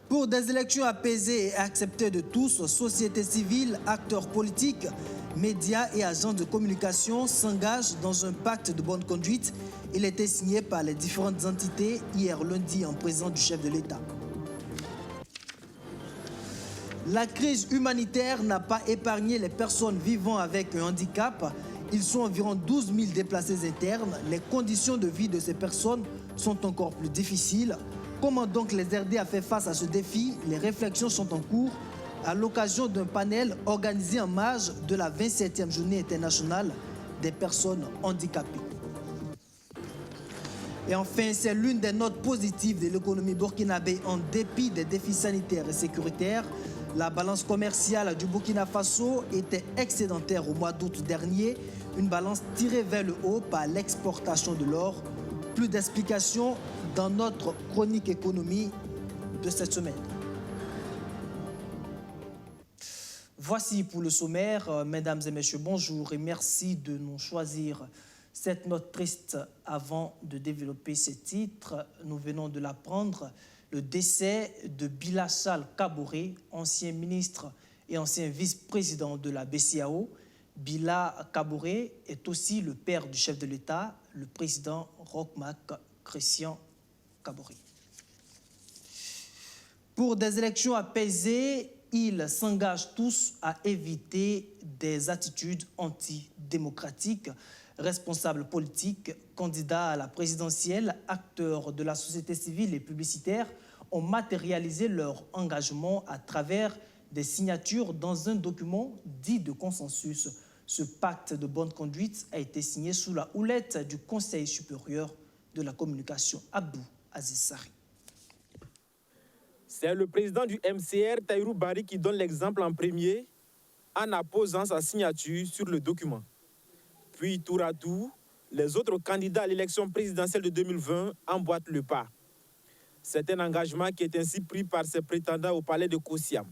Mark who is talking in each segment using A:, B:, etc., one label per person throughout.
A: Pour des élections apaisées et acceptées de tous, société civile, acteurs politiques, médias et agents de communication s'engagent dans un pacte de bonne conduite. Il a été signé par les différentes entités hier lundi en présence du chef de l'État. La crise humanitaire n'a pas épargné les personnes vivant avec un handicap. Ils sont environ 12 000 déplacés internes. Les conditions de vie de ces personnes sont encore plus difficiles. Comment donc les RD a fait face à ce défi? Les réflexions sont en cours à l'occasion d'un panel organisé en marge de la 27e journée internationale des personnes handicapées. Et enfin, c'est l'une des notes positives de l'économie burkinabé en dépit des défis sanitaires et sécuritaires. La balance commerciale du Burkina Faso était excédentaire au mois d'août dernier, une balance tirée vers le haut par l'exportation de l'or. Plus d'explications dans notre chronique économie de cette semaine. Voici pour le sommaire. Mesdames et messieurs, bonjour et merci de nous choisir. Cette note triste avant de développer ces titres, nous venons de l'apprendre. Le décès de Bilachal Kaboré, ancien ministre et ancien vice-président de la BCEAO. Bila Kaboré est aussi le père du chef de l'État, le président Roch-Marc Christian Kaboré. Pour des élections apaisées, ils s'engagent tous à éviter des attitudes antidémocratiques. Responsables politiques, candidats à la présidentielle, acteurs de la société civile et publicitaires ont matérialisé leur engagement à travers des signatures dans un document dit de consensus. Ce pacte de bonne conduite a été signé sous la houlette du Conseil supérieur de la communication, Abdou Aziz Sarri.
B: C'est le président du MCR, Tahirou Barry, qui donne l'exemple en premier en apposant sa signature sur le document. Puis, tour à tour, les autres candidats à l'élection présidentielle de 2020 emboîtent le pas. C'est un engagement qui est ainsi pris par ses prétendants au palais de Kosiam.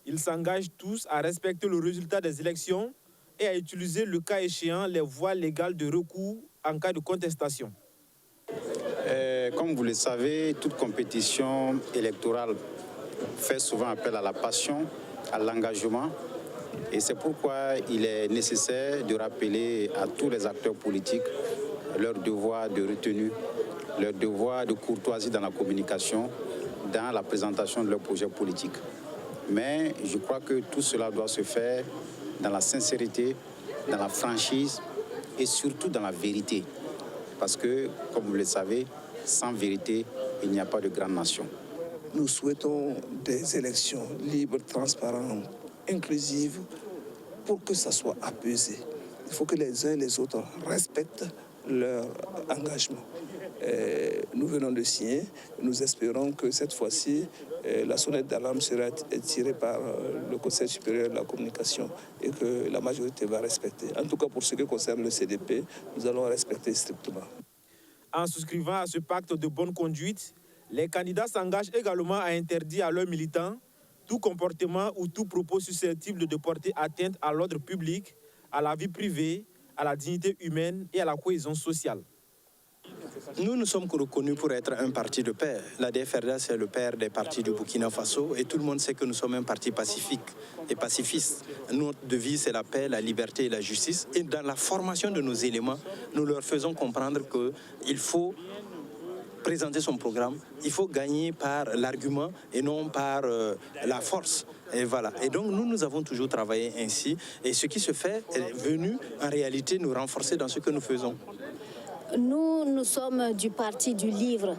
B: Ils s'engagent tous à respecter le résultat des élections et à utiliser le cas échéant les voies légales de recours en cas de contestation.
C: Comme vous le savez, toute compétition électorale fait souvent appel à la passion, à l'engagement. Et c'est pourquoi il est nécessaire de rappeler à tous les acteurs politiques leur devoir de retenue, leur devoir de courtoisie dans la communication, dans la présentation de leurs projets politiques. Mais je crois que tout cela doit se faire dans la sincérité, dans la franchise et surtout dans la vérité. Parce que, comme vous le savez, sans vérité, il n'y a pas de grande nation.
D: Nous souhaitons des élections libres, transparentes, inclusives, pour que ça soit apaisé. Il faut que les uns et les autres respectent leur engagement. Nous venons de signer. Nous espérons que cette fois-ci, la sonnette d'alarme sera tirée par le Conseil supérieur de la communication et que la majorité va respecter. En tout cas, pour ce qui concerne le CDP, nous allons respecter strictement.
B: En souscrivant à ce pacte de bonne conduite, les candidats s'engagent également à interdire à leurs militants tout comportement ou tout propos susceptible de porter atteinte à l'ordre public, à la vie privée, à la dignité humaine et à la cohésion sociale.
E: Nous sommes reconnus pour être un parti de paix. La DFRDA, c'est le père des partis du Burkina Faso et tout le monde sait que nous sommes un parti pacifique et pacifiste. Notre devise, c'est la paix, la liberté et la justice. Et dans la formation de nos éléments, nous leur faisons comprendre qu'il faut présenter son programme, il faut gagner par l'argument et non par la force. Et voilà. Et donc nous avons toujours travaillé ainsi. Et ce qui se fait est venu en réalité nous renforcer dans ce que nous faisons.
F: Nous sommes du parti du livre,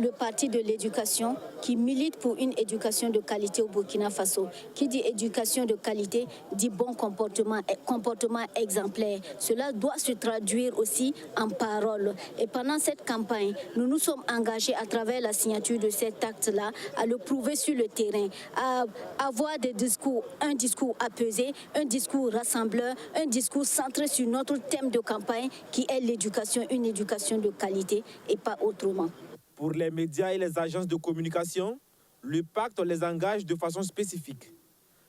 F: le parti de l'éducation qui milite pour une éducation de qualité au Burkina Faso. Qui dit éducation de qualité dit bon comportement, comportement exemplaire. Cela doit se traduire aussi en paroles. Et pendant cette campagne, nous nous sommes engagés à travers la signature de cet acte-là à le prouver sur le terrain, à avoir des discours, un discours apaisé, un discours rassembleur, un discours centré sur notre thème de campagne qui est l'éducation, une éducation de qualité et pas autrement.
B: Pour les médias et les agences de communication, le pacte les engage de façon spécifique.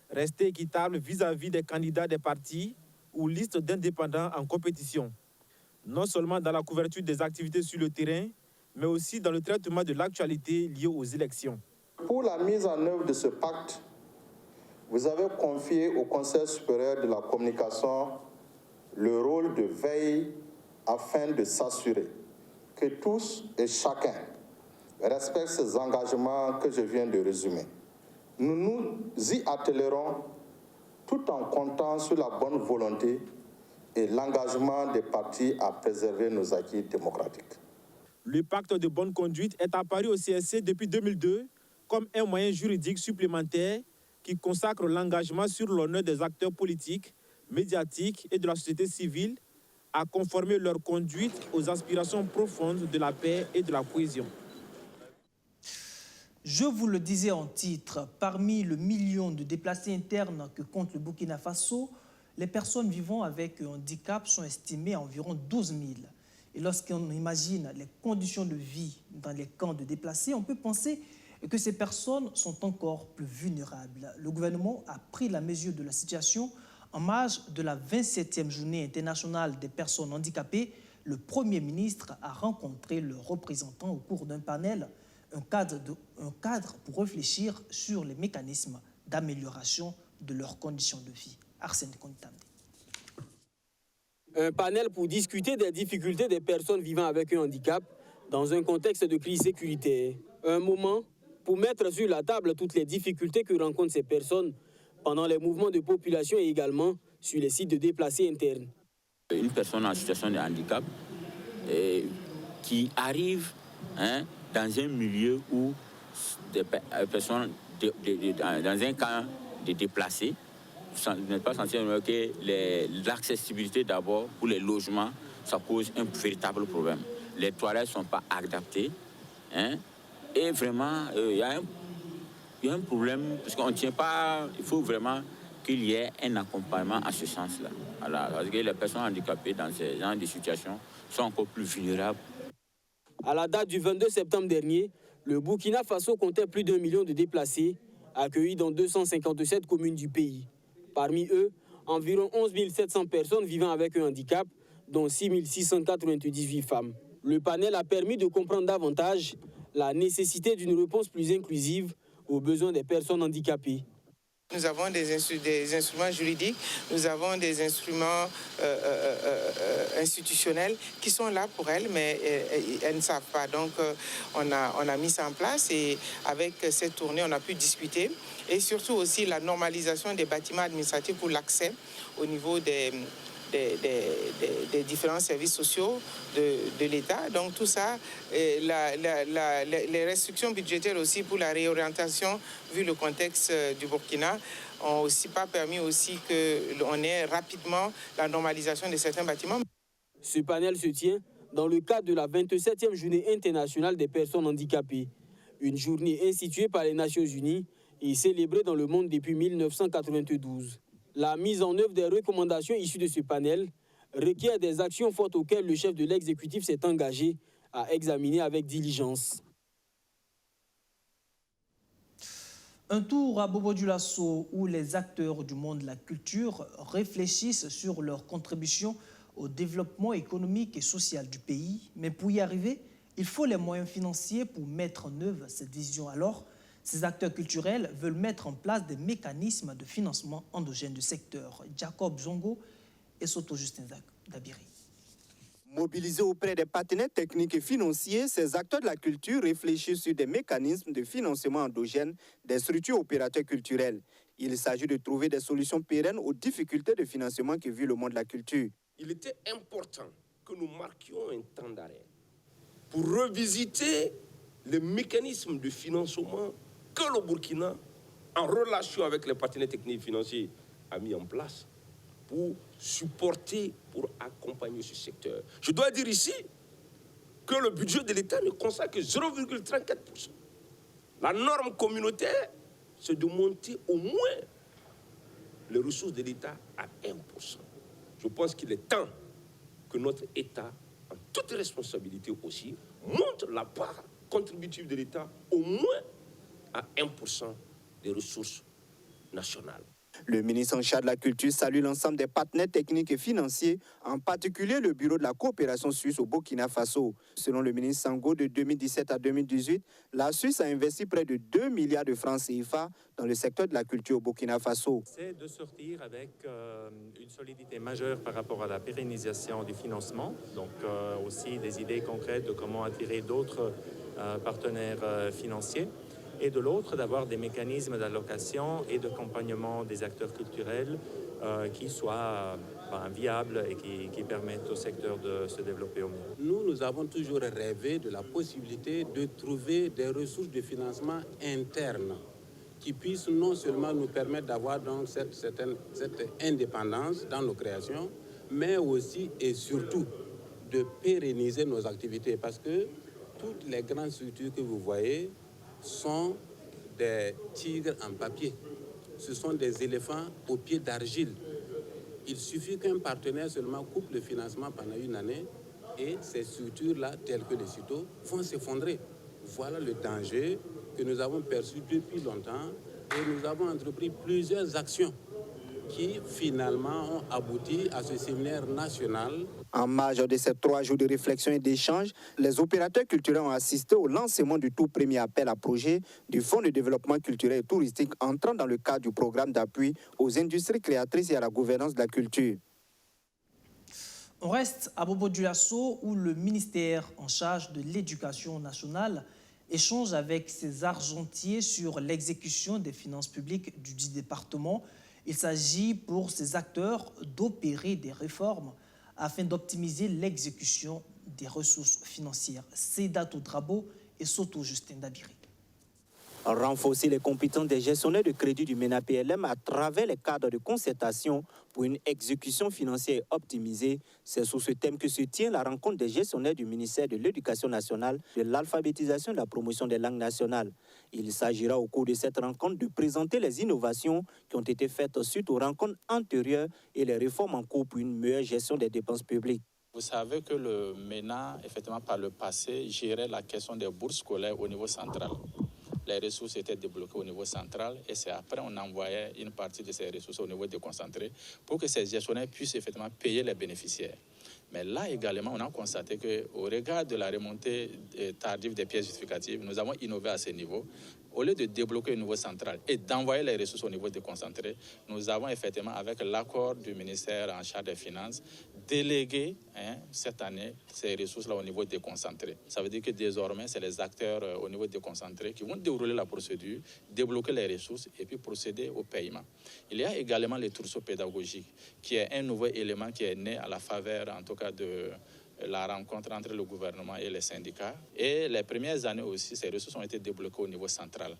B: Rester équitable vis-à-vis des candidats des partis ou listes d'indépendants en compétition. Non seulement dans la couverture des activités sur le terrain, mais aussi dans le traitement de l'actualité liée aux élections.
G: Pour la mise en œuvre de ce pacte, vous avez confié au Conseil supérieur de la communication le rôle de veille afin de s'assurer que tous et chacun respectent ces engagements que je viens de résumer. Nous nous y attellerons tout en comptant sur la bonne volonté et l'engagement des partis à préserver nos acquis démocratiques.
B: Le pacte de bonne conduite est apparu au CSC depuis 2002 comme un moyen juridique supplémentaire qui consacre l'engagement sur l'honneur des acteurs politiques, médiatiques et de la société civile à conformer leur conduite aux aspirations profondes de la paix et de la cohésion.
A: Je vous le disais en titre, parmi le million de déplacés internes que compte le Burkina Faso, les personnes vivant avec un handicap sont estimées à environ 12 000. Et lorsqu'on imagine les conditions de vie dans les camps de déplacés, on peut penser que ces personnes sont encore plus vulnérables. Le gouvernement a pris la mesure de la situation en marge de la 27e journée internationale des personnes handicapées. Le Premier ministre a rencontré leurs représentants au cours d'un panel, un cadre pour réfléchir sur les mécanismes d'amélioration de leurs conditions de vie. Arsène Kontamde.
H: Un panel pour discuter des difficultés des personnes vivant avec un handicap dans un contexte de crise sécuritaire. Un moment pour mettre sur la table toutes les difficultés que rencontrent ces personnes pendant les mouvements de population et également sur les sites de déplacés internes.
I: Une personne en situation de handicap qui arrive dans un milieu où des personnes dans un camp de déplacés, vous n'êtes pas censé voir que l'accessibilité d'abord pour les logements, ça pose un véritable problème. Les toilettes ne sont pas adaptées. Et vraiment, il y a un problème, parce qu'on ne tient pas, il faut vraiment qu'il y ait un accompagnement à ce sens-là. Voilà, parce que les personnes handicapées dans ces genre de situations sont encore plus vulnérables.
H: À la date du 22 septembre dernier, le Burkina Faso comptait plus d'1 million de déplacés accueillis dans 257 communes du pays. Parmi eux, environ 11 700 personnes vivant avec un handicap, dont 6 698 femmes. Le panel a permis de comprendre davantage la nécessité d'une réponse plus inclusive aux besoins des personnes handicapées.
J: Nous avons des instruments juridiques, nous avons des instruments institutionnels qui sont là pour elles, mais elles ne savent pas. Donc, on a mis ça en place et avec cette tournée, on a pu discuter. Et surtout aussi la normalisation des bâtiments administratifs pour l'accès au niveau des différents services sociaux de l'État. Donc tout ça, les restrictions budgétaires aussi pour la réorientation, vu le contexte du Burkina, ont aussi pas permis aussi qu'on ait rapidement la normalisation de certains bâtiments.
H: Ce panel se tient dans le cadre de la 27e journée internationale des personnes handicapées, une journée instituée par les Nations Unies et célébrée dans le monde depuis 1992. La mise en œuvre des recommandations issues de ce panel requiert des actions fortes auxquelles le chef de l'exécutif s'est engagé à examiner avec diligence.
A: Un tour à Bobo-Dioulasso où les acteurs du monde de la culture réfléchissent sur leur contribution au développement économique et social du pays. Mais pour y arriver, il faut les moyens financiers pour mettre en œuvre cette vision. Alors, ces acteurs culturels veulent mettre en place des mécanismes de financement endogènes du secteur. Jacob Zongo et Soto Justin Dabiri.
K: Mobilisés auprès des partenaires techniques et financiers, ces acteurs de la culture réfléchissent sur des mécanismes de financement endogène des structures opérateurs culturels. Il s'agit de trouver des solutions pérennes aux difficultés de financement que vit le monde de la culture.
L: Il était important que nous marquions un temps d'arrêt pour revisiter les mécanismes de financement que le Burkina, en relation avec les partenaires techniques et financiers, a mis en place pour supporter, pour accompagner ce secteur. Je dois dire ici que le budget de l'État ne consacre que 0,34%. La norme communautaire, c'est de monter au moins les ressources de l'État à 1%. Je pense qu'il est temps que notre État, en toute responsabilité aussi, monte la part contributive de l'État au moins à 1% des ressources nationales.
K: Le ministre en charge de la Culture salue l'ensemble des partenaires techniques et financiers, en particulier le Bureau de la coopération suisse au Burkina Faso. Selon le ministre Sango, de 2017 à 2018, la Suisse a investi près de 2 milliards de francs CFA dans le secteur de la culture au Burkina Faso.
M: C'est de sortir avec une solidité majeure par rapport à la pérennisation du financement, donc aussi des idées concrètes de comment attirer d'autres partenaires financiers. Et de l'autre, d'avoir des mécanismes d'allocation et d'accompagnement des acteurs culturels qui soient viables et qui permettent au secteur de se développer au mieux.
N: Nous avons toujours rêvé de la possibilité de trouver des ressources de financement internes qui puissent non seulement nous permettre d'avoir donc cette indépendance dans nos créations, mais aussi et surtout de pérenniser nos activités. Parce que toutes les grandes structures que vous voyez sont des tigres en papier. Ce sont des éléphants aux pieds d'argile. Il suffit qu'un partenaire seulement coupe le financement pendant une année et ces structures-là, telles que les CITO, vont s'effondrer. Voilà le danger que nous avons perçu depuis longtemps et nous avons entrepris plusieurs actions qui finalement ont abouti à ce séminaire national.
K: En marge de ces 3 jours de réflexion et d'échange, les opérateurs culturels ont assisté au lancement du tout premier appel à projet du Fonds de développement culturel et touristique entrant dans le cadre du programme d'appui aux industries créatrices et à la gouvernance de la culture.
A: On reste à Bobo-Dioulasso où le ministère en charge de l'éducation nationale échange avec ses argentiers sur l'exécution des finances publiques du dit département. Il s'agit pour ces acteurs d'opérer des réformes afin d'optimiser l'exécution des ressources financières. Sedato Drabo et Soto Justin Dabiri.
K: Renforcer les compétences des gestionnaires de crédit du MENA-PLM à travers les cadres de concertation pour une exécution financière optimisée. C'est sous ce thème que se tient la rencontre des gestionnaires du ministère de l'Éducation nationale, de l'alphabétisation et de la promotion des langues nationales. Il s'agira au cours de cette rencontre de présenter les innovations qui ont été faites suite aux rencontres antérieures et les réformes en cours pour une meilleure gestion des dépenses publiques.
O: Vous savez que le MENA, effectivement, par le passé, gérait la question des bourses scolaires au niveau central. Les ressources étaient débloquées au niveau central et c'est après on envoyait une partie de ces ressources au niveau déconcentré pour que ces gestionnaires puissent effectivement payer les bénéficiaires. Mais là également, on a constaté qu'au regard de la remontée tardive des pièces justificatives, nous avons innové à ce niveau. Au lieu de débloquer au niveau central et d'envoyer les ressources au niveau déconcentré, nous avons effectivement, avec l'accord du ministère en charge des Finances, délégué cette année ces ressources-là au niveau déconcentré. Ça veut dire que désormais, c'est les acteurs au niveau déconcentré qui vont dérouler la procédure, débloquer les ressources et puis procéder au paiement. Il y a également les trousseaux pédagogiques, qui est un nouveau élément qui est né à la faveur, en tout cas, de la rencontre entre le gouvernement et les syndicats. Et les premières années aussi, ces ressources ont été débloquées au niveau central.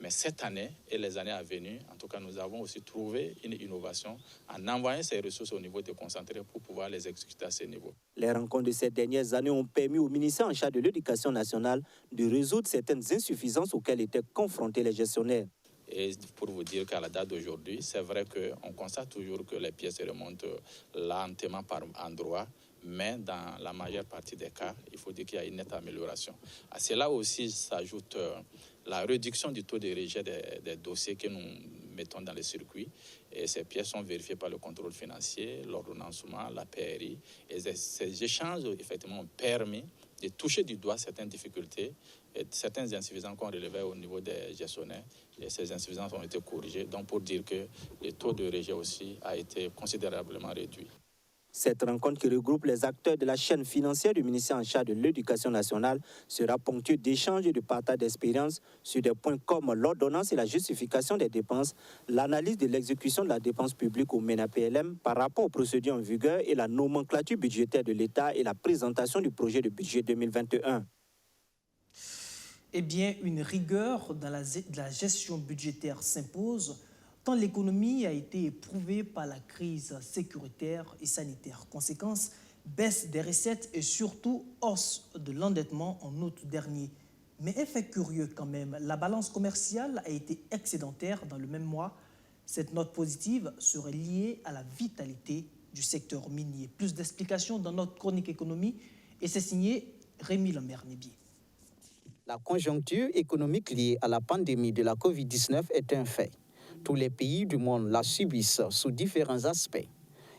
O: Mais cette année et les années à venir, en tout cas, nous avons aussi trouvé une innovation en envoyant ces ressources au niveau déconcentré pour pouvoir les exécuter à ce niveau.
K: Les rencontres de ces dernières années ont permis au ministère en charge de l'Éducation nationale de résoudre certaines insuffisances auxquelles étaient confrontés les gestionnaires.
O: Et pour vous dire qu'à la date d'aujourd'hui, c'est vrai qu'on constate toujours que les pièces remontent lentement par endroits, mais dans la majeure partie des cas, il faut dire qu'il y a une nette amélioration. À cela aussi s'ajoute la réduction du taux de rejet des dossiers que nous mettons dans les circuits. Et ces pièces sont vérifiées par le contrôle financier, l'ordonnancement, la PRI. Et ces échanges, effectivement, ont permis de toucher du doigt certaines difficultés et certaines insuffisances qu'on relevait au niveau des gestionnaires. Et ces insuffisances ont été corrigées. Donc, pour dire que le taux de rejet aussi a été considérablement réduit.
K: Cette rencontre qui regroupe les acteurs de la chaîne financière du ministère en charge de l'Éducation nationale sera ponctuée d'échanges et de partage d'expériences sur des points comme l'ordonnance et la justification des dépenses, l'analyse de l'exécution de la dépense publique au MENA-PLM par rapport aux procédures en vigueur et la nomenclature budgétaire de l'État et la présentation du projet de budget 2021.
A: Eh bien, une rigueur dans la gestion budgétaire s'impose, tant l'économie a été éprouvée par la crise sécuritaire et sanitaire. Conséquence, baisse des recettes et surtout hausse de l'endettement en août dernier. Mais effet curieux quand même, la balance commerciale a été excédentaire dans le même mois. Cette note positive serait liée à la vitalité du secteur minier. Plus d'explications dans notre chronique économie et c'est signé Rémi Lambert-Nébier.
P: La conjoncture économique liée à la pandémie de la Covid-19 est un fait. Tous les pays du monde la subissent sous différents aspects.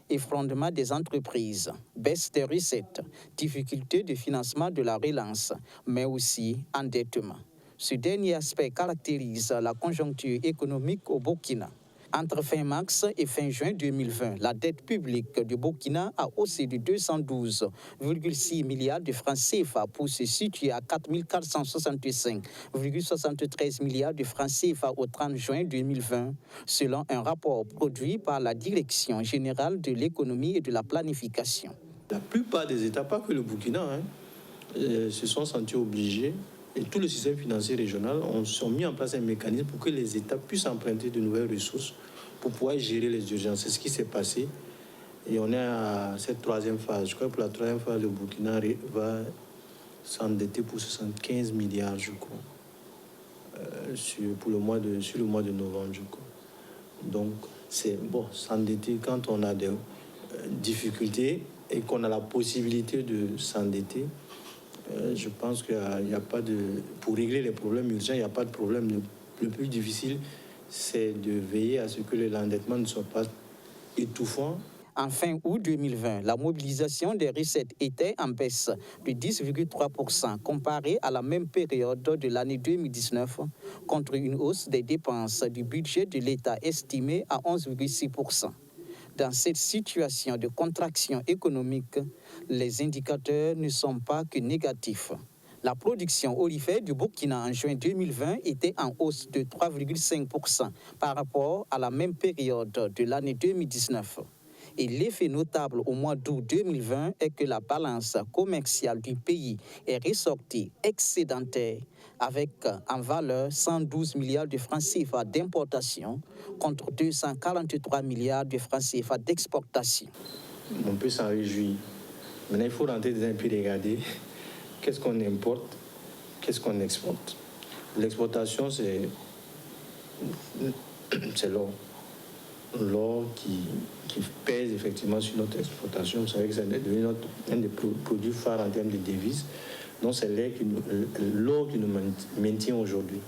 P: Effondrement des entreprises, baisse des recettes, difficultés de financement de la relance, mais aussi endettement. Ce dernier aspect caractérise la conjoncture économique au Burkina. Entre fin mars et fin juin 2020, la dette publique du Burkina a haussé de 212,6 milliards de francs CFA pour se situer à 4 465,73 milliards de francs CFA au 30 juin 2020, selon un rapport produit par la Direction générale de l'économie et de la planification.
Q: La plupart des États, pas que le Burkina, se sont sentis obligés, et tout le système financier régional ont mis en place un mécanisme pour que les États puissent emprunter de nouvelles ressources pour pouvoir gérer les urgences. C'est ce qui s'est passé. Et on est à cette troisième phase. Je crois que pour la troisième phase, le Burkina va s'endetter pour 75 milliards, je crois, sur le mois de novembre, je crois. Donc, c'est bon, s'endetter quand on a des difficultés et qu'on a la possibilité de s'endetter. Je pense qu'il n'y a pas de... Pour régler les problèmes urgents, il n'y a pas de problème. Le plus difficile, c'est de veiller à ce que l'endettement ne soit pas étouffant.
P: En fin août 2020, la mobilisation des recettes était en baisse de 10,3% comparée à la même période de l'année 2019, contre une hausse des dépenses du budget de l'État estimée à 11,6%. Dans cette situation de contraction économique, les indicateurs ne sont pas que négatifs. La production olivère du Burkina en juin 2020 était en hausse de 3,5% par rapport à la même période de l'année 2019. Et l'effet notable au mois d'août 2020 est que la balance commerciale du pays est ressortie excédentaire avec en valeur 112 milliards de francs CFA d'importation contre 243 milliards de francs CFA d'exportation.
Q: On peut s'en réjouir. Maintenant, il faut rentrer dans un peu regarder qu'est-ce qu'on importe, qu'est-ce qu'on exporte. L'exportation, c'est l'or. L'or qui pèse effectivement sur notre exportation. Vous savez que c'est devenu un des produits phares en termes de devises. Donc c'est l'or qui nous maintient aujourd'hui.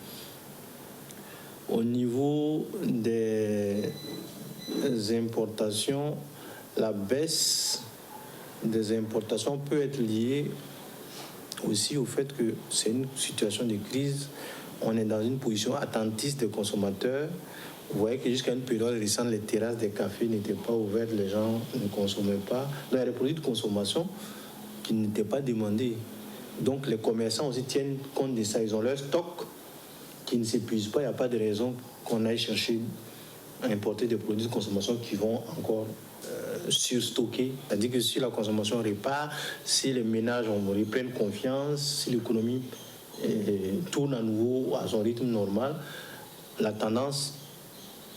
Q: Au niveau des importations, la baisse des importations peut être liée aussi au fait que c'est une situation de crise. On est dans une position attentiste des consommateurs. Vous voyez que jusqu'à une période récente, les terrasses des cafés n'étaient pas ouvertes, les gens ne consommaient pas. Donc, il y a des produits de consommation qui n'étaient pas demandés. Donc les commerçants aussi tiennent compte de ça. Ils ont leur stock qui ne s'épuise pas. Il n'y a pas de raison qu'on aille chercher à importer des produits de consommation qui vont encore surstocker. C'est-à-dire que si la consommation repart, si les ménages reprennent confiance, si l'économie tourne à nouveau à son rythme normal, la tendance...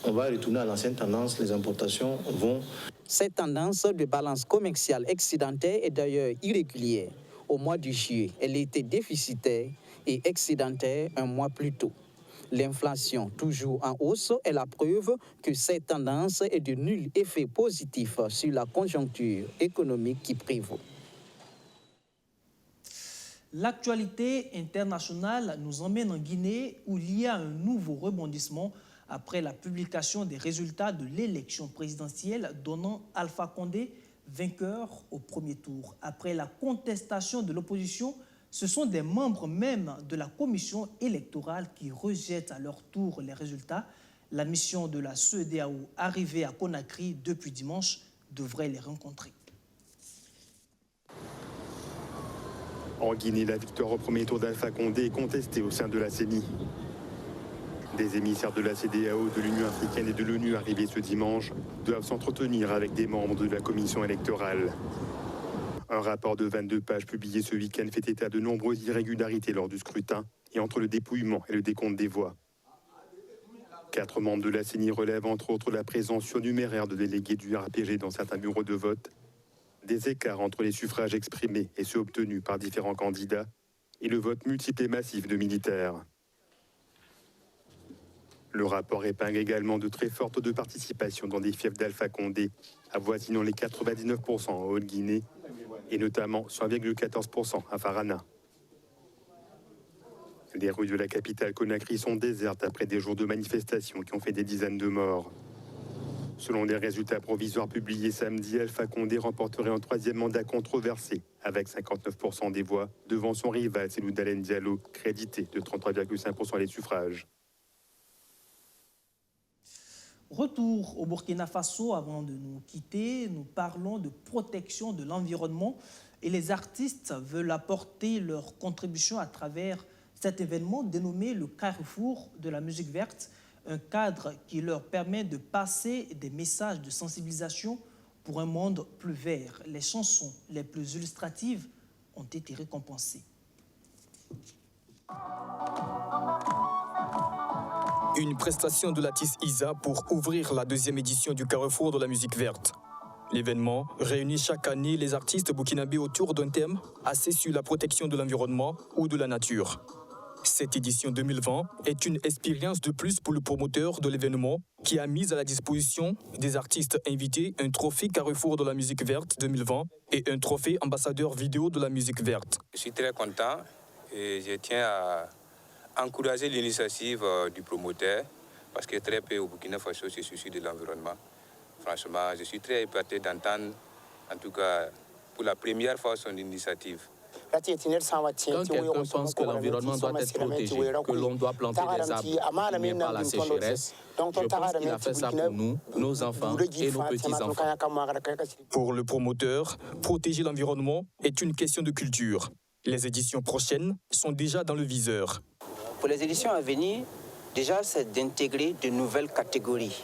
Q: On va retourner à l'ancienne tendance, les importations vont...
P: Cette tendance de balance commerciale excédentaire est d'ailleurs irrégulière. Au mois de juillet, elle était déficitaire et excédentaire un mois plus tôt. L'inflation, toujours en hausse, est la preuve que cette tendance est de nul effet positif sur la conjoncture économique qui prévaut.
A: L'actualité internationale nous emmène en Guinée où il y a un nouveau rebondissement après la publication des résultats de l'élection présidentielle donnant Alpha Condé vainqueur au premier tour. Après la contestation de l'opposition, ce sont des membres même de la commission électorale qui rejettent à leur tour les résultats. La mission de la CEDEAO arrivée à Conakry depuis dimanche devrait les rencontrer.
R: En Guinée, la victoire au premier tour d'Alpha Condé est contestée au sein de la CENI. Des émissaires de la CEDEAO, de l'Union africaine et de l'ONU arrivés ce dimanche doivent s'entretenir avec des membres de la commission électorale. Un rapport de 22 pages publié ce week-end fait état de nombreuses irrégularités lors du scrutin et entre le dépouillement et le décompte des voix. 4 membres de la CENI relèvent entre autres la présence surnuméraire de délégués du RPG dans certains bureaux de vote, des écarts entre les suffrages exprimés et ceux obtenus par différents candidats et le vote multiple et massif de militaires. Le rapport épingle également de très forts taux de participation dans des fiefs d'Alpha Condé, avoisinant les 99% en Haute-Guinée et notamment 1,14% à Farana. Les rues de la capitale Conakry sont désertes après des jours de manifestations qui ont fait des dizaines de morts. Selon les résultats provisoires publiés samedi, Alpha Condé remporterait un troisième mandat controversé avec 59% des voix devant son rival Cellou Dalein Diallo, crédité de 33,5% des suffrages.
A: Retour au Burkina Faso. Avant de nous quitter, nous parlons de protection de l'environnement et les artistes veulent apporter leur contribution à travers cet événement dénommé le Carrefour de la musique verte, un cadre qui leur permet de passer des messages de sensibilisation pour un monde plus vert. Les chansons les plus illustratives ont été récompensées.
S: Une prestation de Latis Isa pour ouvrir la deuxième édition du Carrefour de la musique verte. L'événement réunit chaque année les artistes burkinabés autour d'un thème axé sur la protection de l'environnement ou de la nature. Cette édition 2020 est une expérience de plus pour le promoteur de l'événement qui a mis à la disposition des artistes invités un trophée Carrefour de la musique verte 2020 et un trophée ambassadeur vidéo de la musique verte.
T: Je suis très content et je tiens à encourager l'initiative du promoteur parce que très peu au Burkina Faso se soucie de l'environnement. Franchement, je suis très épaté d'entendre, en tout cas pour la première fois, son initiative.
U: Quand quelqu'un pense que l'environnement doit être protégé, que l'on doit planter des arbres, il n'y a pas la sécheresse, je pense qu'il a fait ça pour nous, nos enfants et nos petits-enfants.
S: Pour le promoteur, protéger l'environnement est une question de culture. Les éditions prochaines sont déjà dans le viseur.
V: Pour les éditions à venir, déjà, c'est d'intégrer de nouvelles catégories.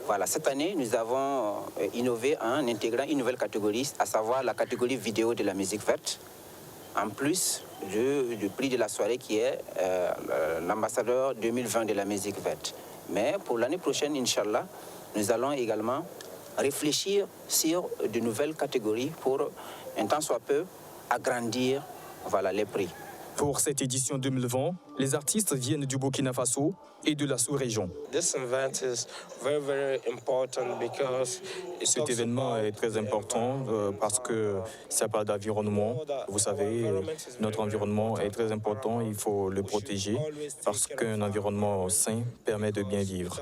V: Voilà, cette année, nous avons innové en intégrant une nouvelle catégorie, à savoir la catégorie vidéo de la musique verte, en plus du prix de la soirée qui est l'ambassadeur 2020 de la musique verte. Mais pour l'année prochaine, Inch'Allah, nous allons également réfléchir sur de nouvelles catégories pour, un temps soit peu, agrandir les prix.
S: Pour cette édition 2020, les artistes viennent du Burkina Faso et de la sous-région. Cet événement est très important parce que ça parle d'environnement. Vous savez, notre environnement est très important, il faut le protéger parce qu'un environnement sain permet de bien vivre.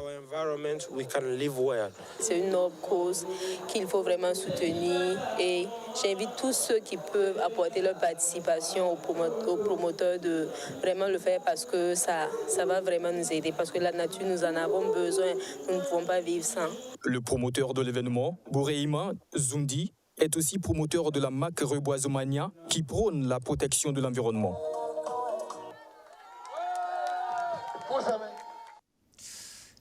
W: C'est une noble cause qu'il faut vraiment soutenir et j'invite tous ceux qui peuvent apporter leur participation aux promoteurs de vraiment le faire parce que ça va vraiment nous aider, parce que la nature, nous en avons besoin, nous ne pouvons pas vivre sans.
S: Le promoteur de l'événement, Boureima Zundi, est aussi promoteur de la marque Reboisomania qui prône la protection de l'environnement.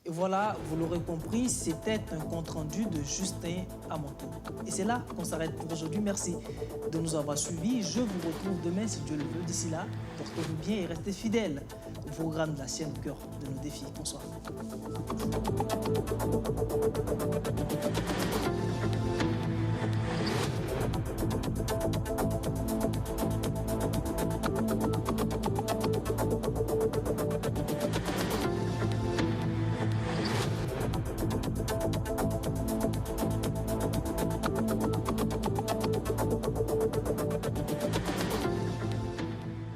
A: Et voilà, vous l'aurez compris, c'était un compte-rendu de Justin Amanto. Et c'est là qu'on s'arrête pour aujourd'hui. Merci de nous avoir suivis. Je vous retrouve demain si Dieu le veut. D'ici là, portez-vous bien et restez fidèles au programme de la chaîne Cœur de nos défis. Bonsoir.